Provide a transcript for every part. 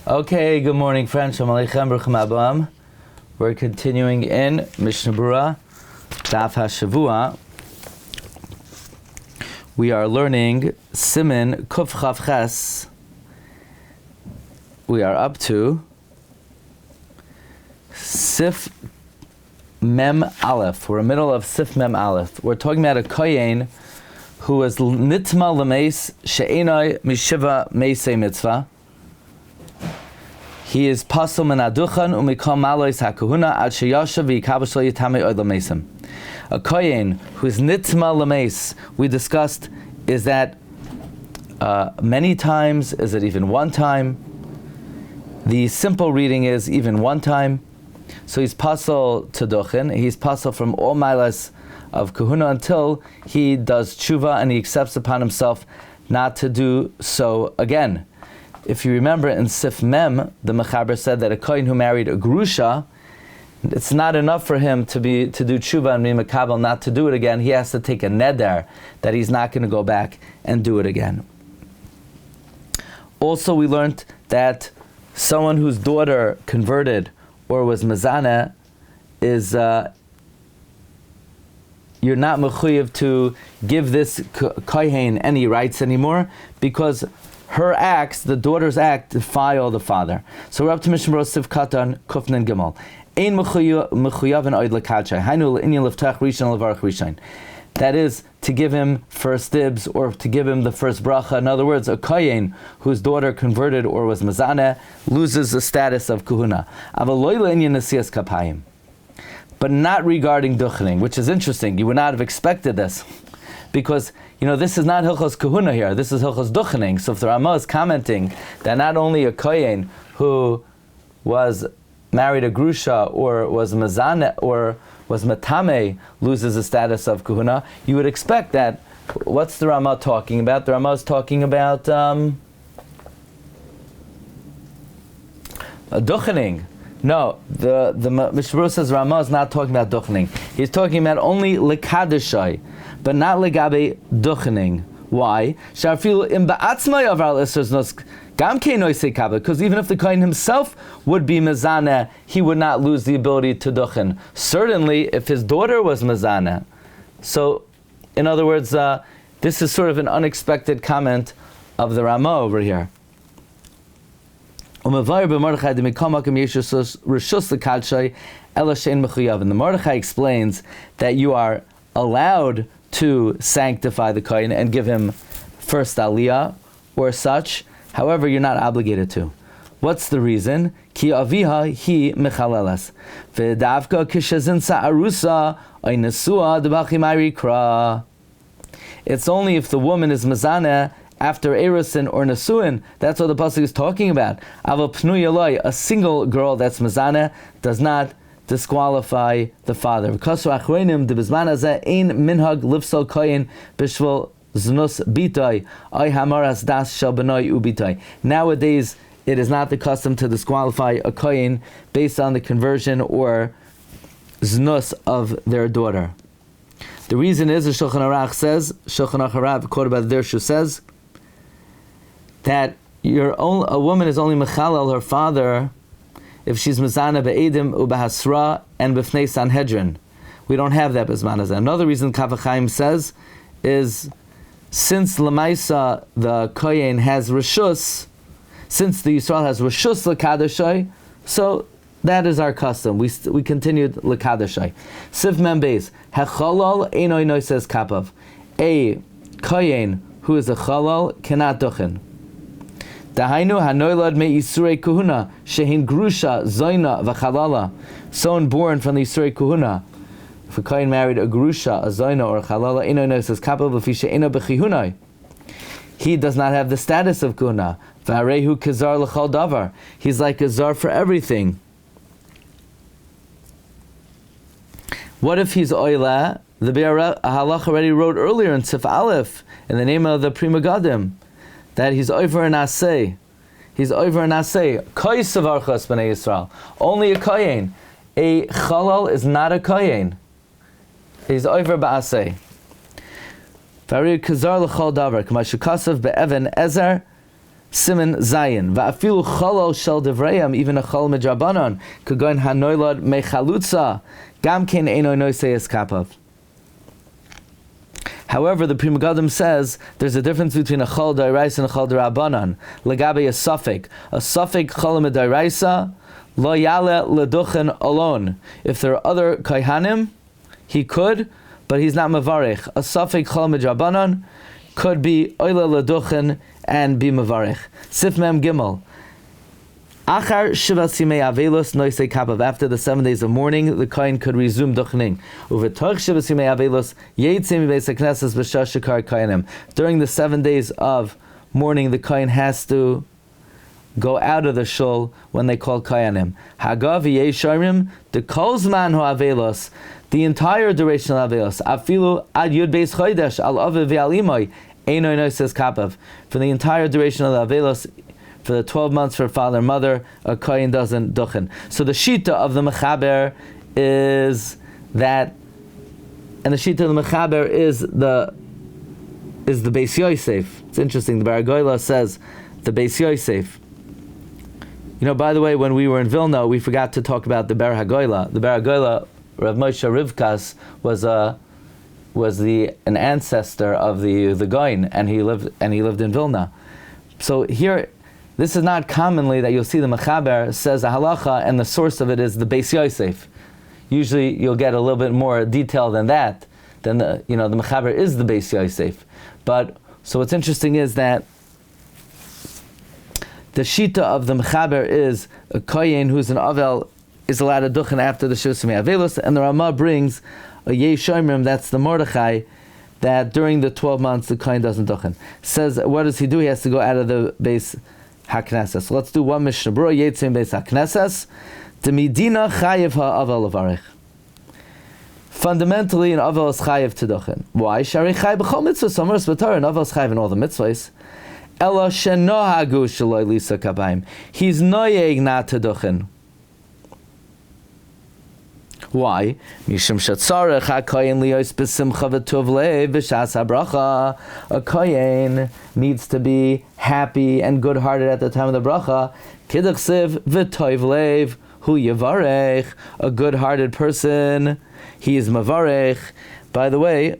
Okay, good morning, friends. Shalom Aleichem, Baruchim Abam. We're continuing in Mishnah Berura, Daf Hashavua. We are learning Siman Kuf Chav Ches. We are up to Sif Mem Aleph. We're in the middle of Sif Mem Aleph. We're talking about a kohen who was nitma l'meis she'enai mishiva meisei mitzvah. He is pasal min Duchan umikam malois hakahuna ad sheyashav v'yikabash yitamei od l'meisim. A kohen who is nitma l'meis, we discussed, is that many times? Is it even one time? The simple reading is even one time. So he's pasal to Duchan. He's pasal from all milas of kahuna until he does tshuva and he accepts upon himself not to do so again. If you remember in Sif Mem, the Mechaber said that a kohen who married a grusha, it's not enough for him to do tshuva and be makabel not to do it again. He has to take a neder that he's not going to go back and do it again. Also, we learned that someone whose daughter converted or was mezaneh is you're not mechuyev to give this kohen any rights anymore, because her acts, the daughter's act, defile the father. So we're up to Mishnah Berura Sif Katan Kufnan Gimel. Ein mechuyav and oid lekadshai. Hainu l'inyan leftach rishon levarach rishon. That is, to give him first dibs or to give him the first bracha. In other words, a kohen whose daughter converted or was mezaneh loses the status of kahuna. Aval lo l'inyan nesiyas kapayim. But not regarding duchening, which is interesting. You would not have expected this, because this is not hilchos kahuna here. This is hilchos duchening. So if the Ramah is commenting that not only a kohen who was married a grusha or was mezaneh or was matame loses the status of kahuna, you would expect that. What's the Ramah talking about? The Ramah is talking about a duchening. No, the Mishnah Berura says Ramah is not talking about duchening. He's talking about only lekadeshai, but not legabe duchening. Why? Shafilu im ba'atzmai avar l'isros gam keinoisei kaba. Because even if the kohen himself would be mezaneh, he would not lose the ability to duchen. Certainly, if his daughter was mezaneh. So, in other words, this is sort of an unexpected comment of the Ramah over here. And the Mordechai explains that you are allowed to sanctify the kohen and give him first aliyah or such. However, you're not obligated to. What's the reason? Ki aviha hi mechalelas v'davka kishazinsa arusa oinesua debachi ma'rikra. It's only if the woman is mezaneh after erusin or nesuin. That's what the pasuk is talking about. Aval pnu yaloi, a single girl that's mezaneh does not disqualify the father. Nowadays, it is not the custom to disqualify a kohen based on the conversion or znus of their daughter. The reason is, the Shulchan Aruch says, Shulchan Aruch quoted by the Dirshu says, that a woman is only mechalel her father if she's mezaneh be'edim u'bahasra and b'fnei Sanhedrin. We don't have that b'zman hazeh. Another reason Kaf HaChaim says is, since Lamaisa the kohen has reshus, since the Yisrael has reshus l'kadashai, so that is our custom. We continued l'kadashai. Sif Mem Beis hechalal einoi noises kapav. A kohen who is a chalal cannot duchen. Dahainu hanoilad me isurei kuhuna shehin grusha zoina v'chalala. Someone born from the isurei kuhuna. If a kohen married a grusha, a zoina, or a chalala, ino noises kapav v'fisha ino b'chihunai. He does not have the status of kuhuna. V'arehu kazar l'chal davar. He's like a zar for everything. What if he's oila? The Berura Halach already wrote earlier in Sif Aleph, in the name of the Pri Megadim, that he's over an asay. He's over an asay. Koy savarchas b'nei Yisrael. Only a kohen. A chalal is not a kohen. He's over ba'asay. Varir kazar l'chol davar. K'ma shekasav be'evan ezer Siman Zayin. Va'afilu cholol shel devrayim, even a chol midrabanan, kagon hanoilad mechalutza, gam ken eino noisei eskapav. However, the Pri Megadim says there's a difference between a chol d'oraisa and a chol d'rabanan. Legabe a suffix. A suffix chol d'oraisa lo yale leduchan alone. If there are other kohanim, he could, but he's not mavarich. A suffix chol d'rabanan could be oile leduchan and be mavarich. Sif mem gimel. Achar shiva simei avelos noisei kapav. After the 7 days of mourning, the kohen could resume duchaning. Uvetoch shiva simei avelos yeitzim beis haknesses b'shas shekar kohenim. During the 7 days of mourning, the kohen has to go out of the shul when they call kohenim. Hagav yesharim the kol zman hu avelos. The entire duration of avelos. Afilu ad yud beis chodesh al aviv ve'al imoi eino noises kapav. For the entire duration of the avelos, for the 12 months for father and mother, a kohen doesn't duchen. So the shita of the mechaber is that, and the shita of the mechaber is the Beis Yosef. It's interesting. The Baragoyla says the Beis Yosef. You know, by the way, when we were in Vilna, we forgot to talk about the Baragoyla. The Baragoyla, Rav Moshe Rivkas, was an ancestor of the Goin, and he lived in Vilna. So here, this is not commonly that you'll see the Mechaber says a halacha and the source of it is the Beis Yosef. Usually you'll get a little bit more detail than that. Then the Mechaber is the Beis Yosef. But so what's interesting is that the shita of the Mechaber is a kohen who's an avel is allowed to duchen after the Shiur Avelos, and the Ramah brings a Yeshomrim, that's the Mordechai, that during the 12 months the kohen doesn't duchen. Says, what does he do? He has to go out of the base haknesses. So let's do one Mishna Berura, Yetzim Beis haknesses. The Medina chayiv ha'avel levarich. Fundamentally, an avel is chayiv to duchen. Why? Shari chayiv b'chol mitzvah someres b'Torah. An avel is chayiv in all the mitzvahs. Ela shenohagu shaloi lisa kabayim. He's noyeg not to duchen. Why? Mishum shatzarech hakoyin liyos b'simcha v'tov lev b'shas habracha. A koyin needs to be happy and good-hearted at the time of the bracha. Kidachsiv v'tov lev hu yavarech. A good-hearted person, he is mavarech. By the way,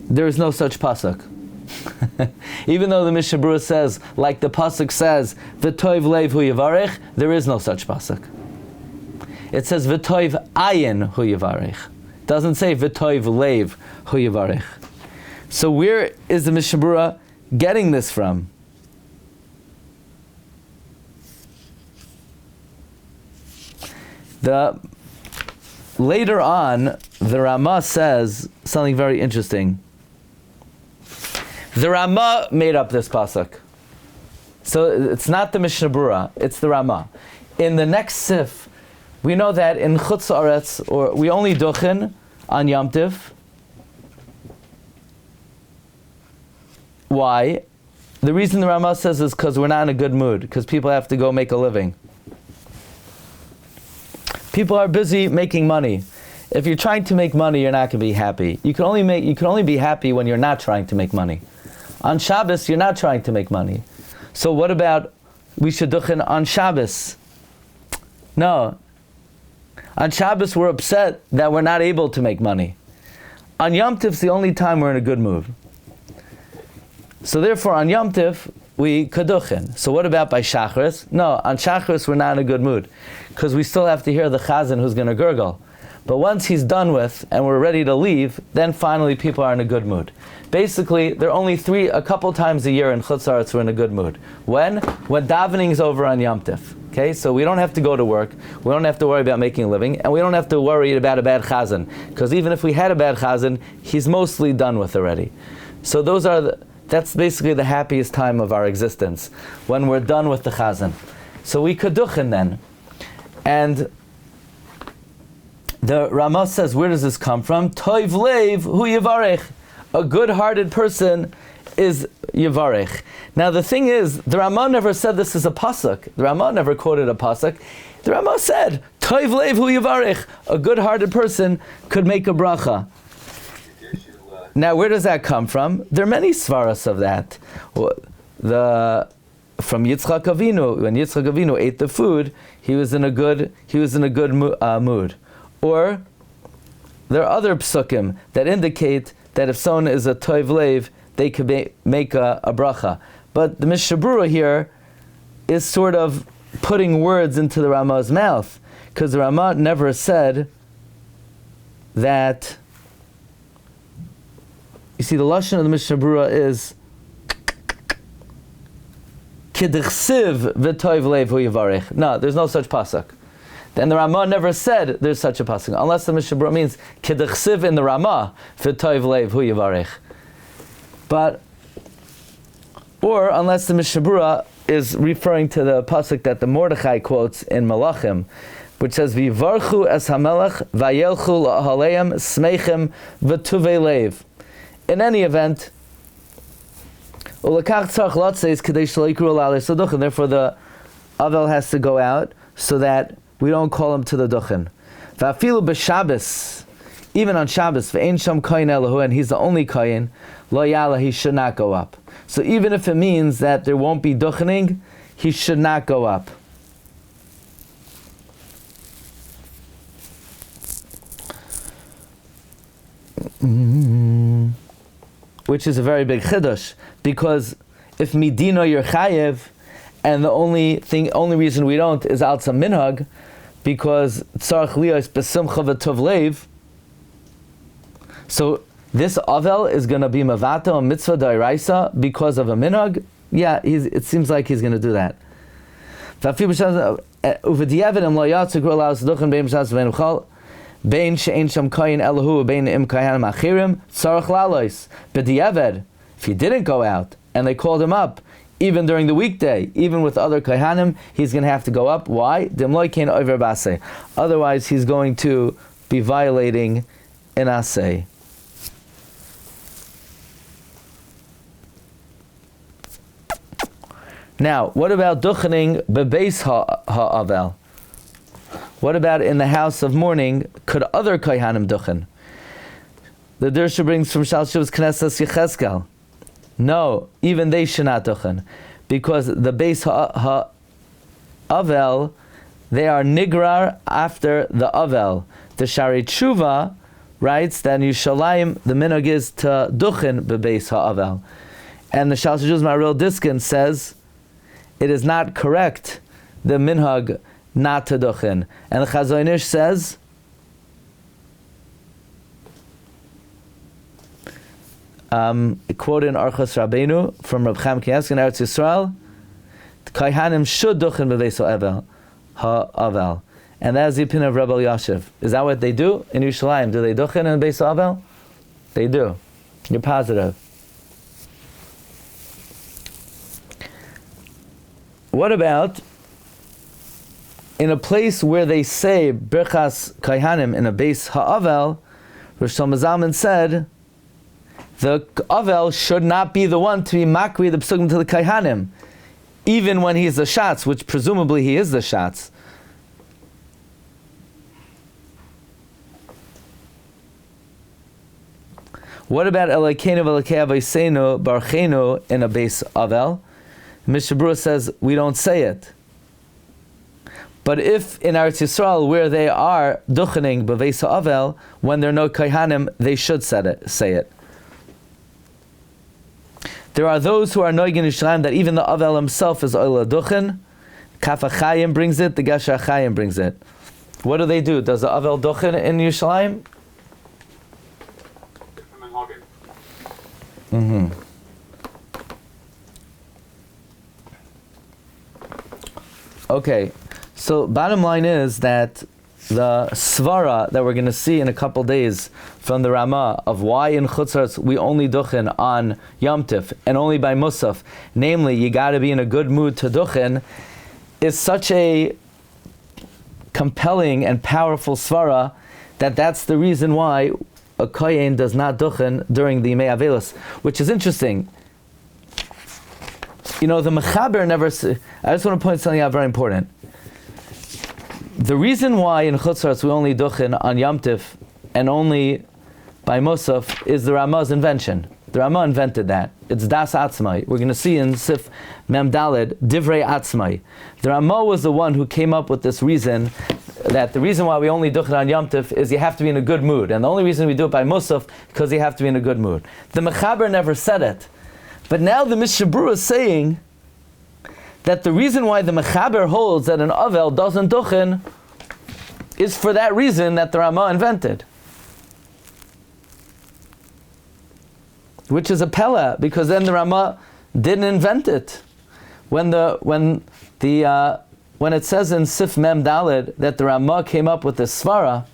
there is no such pasuk. Even though the Mishnah Berura says, like the pasuk says, v'tov lev hu yavarech, there is no such pasuk. It says v'toiv ayin hu yivarech. It doesn't say v'toiv leiv hu yivarech. So where is the Mishnah Berura getting this from? Later on, the Ramah says something very interesting. The Ramah made up this pasuk. So it's not the Mishnah Berura, it's the Ramah. In the next sif, we know that in Chutz Haaretz, or we only duchen on Yom Tiv. Why? The reason the Ramah says is because we're not in a good mood, because people have to go make a living. People are busy making money. If you're trying to make money, you're not going to be happy. You can only be happy when you're not trying to make money. On Shabbos, you're not trying to make money. So what about we should duchen on Shabbos? No. On Shabbos, we're upset that we're not able to make money. On Yom Tiv, it's the only time we're in a good mood. So therefore, on Yom Tiv, we kaduchen. So what about by Shacharis? No, on Shacharis, we're not in a good mood, because we still have to hear the chazan who's going to gurgle. But once he's done with, and we're ready to leave, then finally people are in a good mood. Basically, there are only a couple times a year in Chutz Haaretz we're in a good mood. When davening's over on Yom Tiv. Okay, so we don't have to go to work, we don't have to worry about making a living, and we don't have to worry about a bad chazan, because even if we had a bad chazan, he's mostly done with already. So that's basically the happiest time of our existence, when we're done with the chazan. So we kaduchen then. And the Ramah says, where does this come from? Toiv leiv hu yivarech. A good-hearted person is yivarech. Now the thing is, the Ramah never said this is a pasuk. The Ramah never quoted a pasuk. The Ramah said, Toiv leiv hu yivarech. A good-hearted person could make a bracha. Now, where does that come from? There are many svaras of that. From Yitzchak Avinu, when Yitzchak Avinu ate the food, he was in a good mood. Or there are other psukim that indicate that if someone is a toiv leiv, they could make a bracha. But the Mishnah Berura here is sort of putting words into the Rama's mouth, because the Rama never said that. You see, the lashon of the Mishnah Berura is Kidchsiv v'toiv leiv hu yivarech. No, there's no such pasuk. And the Rama never said there's such a pasuk, unless the Mishnah Berura means Kidchsiv in the Rama v'toiv leiv hu yivarech. Or unless the Mishnah Berura is referring to the pasuk that the Mordechai quotes in Malachim, which says V'yivarchu es hamelech vayelchu la'aleim smeichem v'tuvei leiv. In any event, therefore the Avel has to go out so that we don't call him to the Duchan. Even on Shabbos, and he's the only kohen, lo yala, he should not go up. So even if it means that there won't be Duchaning, he should not go up. Which is a very big chiddush, because if midino you're chayev, and the only reason we don't is al tzam minhag, because tzarich liyos besimcha v'tov leiv. So this avel is going to be mavato a mitzvah d'oraisa because of a minhag. Yeah, it seems like he's going to do that. Bein she'ein sham koyin elahu bein im koyanim achirim tzarich lalois. B'diavad, if he didn't go out and they called him up, even during the weekday, even with other kohanim, he's going to have to go up. Why? Demloi kein over basei. Otherwise, he's going to be violating an asay. Now, what about duchaning bebeis ha'avel? What about in the house of mourning? Could other kohanim duchen? The Dirsha brings from Shalshuv's Knesset Yecheskel. No, even they should not duchen, because the beis ha'avel, they are nigrar after the avel. The Shari Tshuva writes that in Yushalayim the minhag is to duchen bebeis ha'avel, and the Shalshuv's Maril Diskin says it is not correct, the minhag, not to duchen. And the Chazon Ish says, quote in Archos Rabbeinu from Reb Chaim Kanievsky in Eretz Yisrael, the Kohanim should duchen bebeis ha'avel. And that is the opinion of Rabbi Yashiv. Is that what they do in Yerushalayim? Do they duchen in bebeis ha'avel? They do. You're positive. What about in a place where they say Birchas Kohanim in a beis ha'avel? Rosh Zalman said the avel should not be the one to be makri the psukim to the Kohanim, even when he is the shatz, which presumably he is the shatz. What about Elokeinu v'Elokei Avoseinu Barchenu in a beis avel? Mishnah Berura says we don't say it. But if in Eretz Yisrael, where they are duchening bebeis ha'avel, when there are no kohanim, they should say it. There are those who are noig in Yerushalayim that even the avel himself is oila duchen. Kaf HaChaim brings it, the Gesher HaChaim brings it. What do they do? Does the avel duchen in Yerushalayim? Okay. So bottom line is that the svara that we're going to see in a couple days from the Rama of why in Chutzarts we only duchen on Yom Tif and only by Musaf, namely you got to be in a good mood to duchen, is such a compelling and powerful svara that that's the reason why a kohen does not duchen during the Yimei Avelos, which is interesting. You know, the Mechaber never. I just want to point something out very important. The reason why in Chutzarts we only duchen on Yom Tif and only by Musaf is the Rama's invention. The Rama invented that. It's Das Atzmai. We're going to see in Sif Mem Daled, Divrei Atzmai. The Rama was the one who came up with this reason, that the reason why we only Duchan on Yom Tov is you have to be in a good mood. And the only reason we do it by Musaf, because you have to be in a good mood. The Mechaber never said it. But now the Mishabura is saying that the reason why the Mechaber holds that an Avel doesn't Duchan is for that reason that the Rama invented. Which is a Pella, because then the Rama didn't invent it. When it says in Sif Mem Daled that the Rama came up with this svara,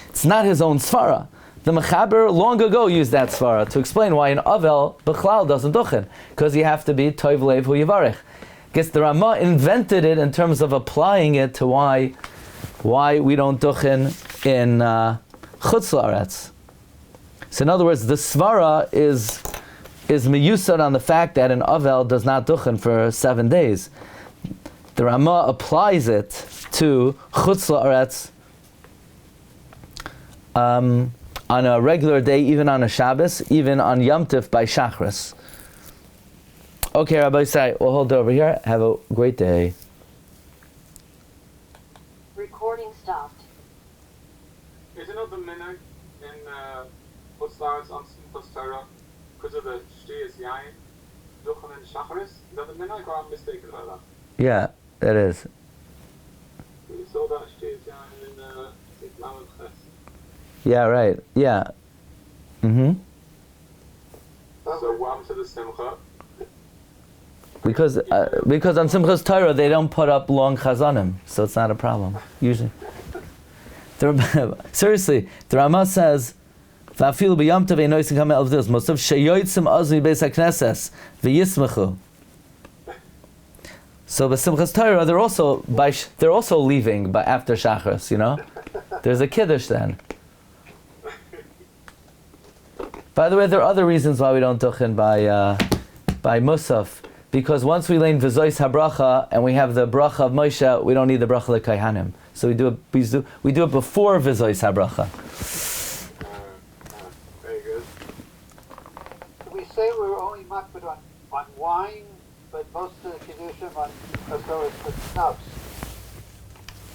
it's not his own svara. The Mechaber long ago used that svara to explain why an Avel B'chlal doesn't Duchan, because you have to be Toiv Lev Hu Yivarech. I guess the Rama invented it in terms of applying it to why we don't Duchan in Chutz La'aretz. So in other words, the svara is meyusad on the fact that an Avel does not Duchan for 7 days. The Rama applies it to Chutz La'aretz on a regular day, even on a Shabbos, even on Yom Tov by Shachris. Okay, Rabbi Say, we'll hold it over here. Have a great day. Recording stopped. Isn't it the minhag in Putzlaritz on Simchas Torah because of the Shtiyas Yain, Duchan and Shacharis? Is that the minhag, or I'm mistaken about that? Yeah, it is. We saw that Shtiyas Yain in Lamed Ches. Yeah, right. Yeah. Mm-hmm. So what happened to the Simcha? Because on Simchas Torah they don't put up long chazanim, so it's not a problem usually. Seriously, the Rama says, "Va'afilu b'yom tov eino yisim kamei elv dos mosav sheyotzim azmi beis hakneses v'yismachu." So the Simchas Torah they're also leaving by after Shachris. You know, there's a kiddush then. By the way, there are other reasons why we don't duchin by Musaf. Because once we learn V'zois HaBracha and we have the Bracha of Moshe, we don't need the Bracha L'Kayhanim. So we do it before V'zois HaBracha. Very good. We say we're only makbid on wine, but most of the Kiddushim on Torah is schnapps.